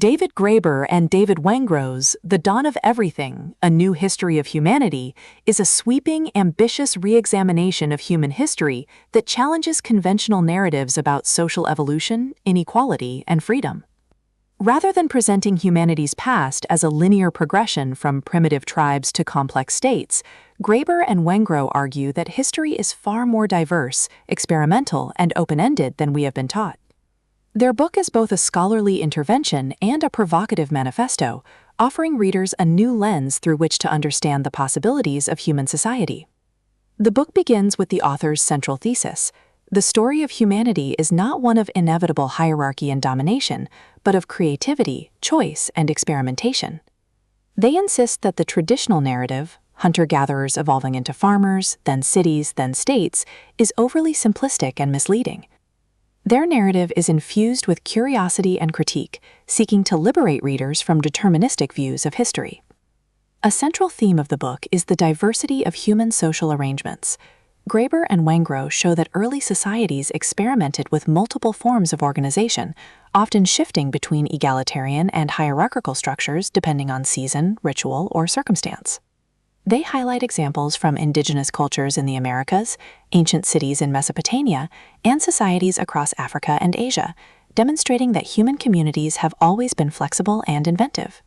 David Graeber and David Wengrow's The Dawn of Everything, A New History of Humanity is a sweeping, ambitious re-examination of human history that challenges conventional narratives about social evolution, inequality, and freedom. Rather than presenting humanity's past as a linear progression from primitive tribes to complex states, Graeber and Wengrow argue that history is far more diverse, experimental, and open-ended than we have been taught. Their book is both a scholarly intervention and a provocative manifesto, offering readers a new lens through which to understand the possibilities of human society. The book begins with the author's central thesis. The story of humanity is not one of inevitable hierarchy and domination, but of creativity, choice, and experimentation. They insist that the traditional narrative, hunter-gatherers evolving into farmers, then cities, then states, is overly simplistic and misleading. Their narrative is infused with curiosity and critique, seeking to liberate readers from deterministic views of history. A central theme of the book is the diversity of human social arrangements. Graeber and Wengrow show that early societies experimented with multiple forms of organization, often shifting between egalitarian and hierarchical structures depending on season, ritual, or circumstance. They highlight examples from indigenous cultures in the Americas, ancient cities in Mesopotamia, and societies across Africa and Asia, demonstrating that human communities have always been flexible and inventive.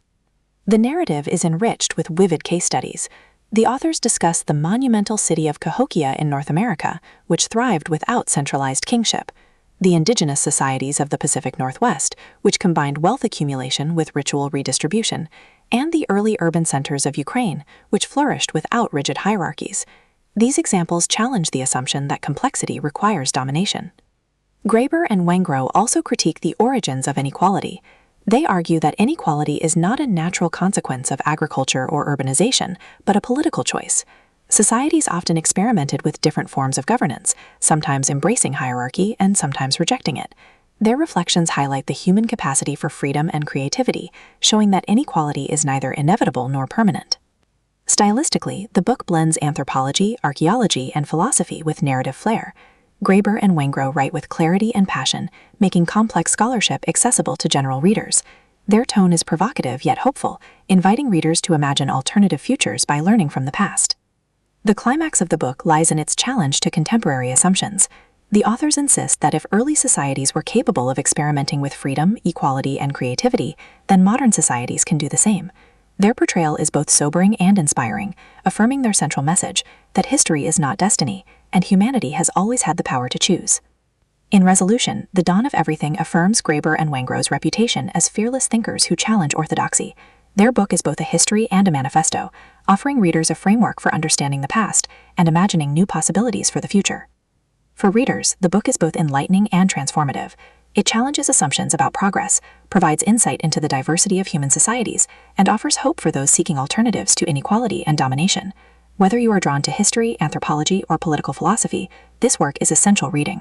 The narrative is enriched with vivid case studies. The authors discuss the monumental city of Cahokia in North America, which thrived without centralized kingship, the indigenous societies of the Pacific Northwest, which combined wealth accumulation with ritual redistribution, and the early urban centers of Ukraine, which flourished without rigid hierarchies. These examples challenge the assumption that complexity requires domination. Graeber and Wengrow also critique the origins of inequality. They argue that inequality is not a natural consequence of agriculture or urbanization, but a political choice. Societies often experimented with different forms of governance, sometimes embracing hierarchy and sometimes rejecting it. Their reflections highlight the human capacity for freedom and creativity, showing that inequality is neither inevitable nor permanent. Stylistically, the book blends anthropology, archaeology, and philosophy with narrative flair. Graeber and Wengrow write with clarity and passion, making complex scholarship accessible to general readers. Their tone is provocative yet hopeful, inviting readers to imagine alternative futures by learning from the past. The climax of the book lies in its challenge to contemporary assumptions. The authors insist that if early societies were capable of experimenting with freedom, equality, and creativity, then modern societies can do the same. Their portrayal is both sobering and inspiring, affirming their central message that history is not destiny, and humanity has always had the power to choose. In resolution, The Dawn of Everything affirms Graeber and Wengrow's reputation as fearless thinkers who challenge orthodoxy. Their book is both a history and a manifesto, offering readers a framework for understanding the past and imagining new possibilities for the future. For readers, the book is both enlightening and transformative. It challenges assumptions about progress, provides insight into the diversity of human societies, and offers hope for those seeking alternatives to inequality and domination. Whether you are drawn to history, anthropology, or political philosophy, this work is essential reading.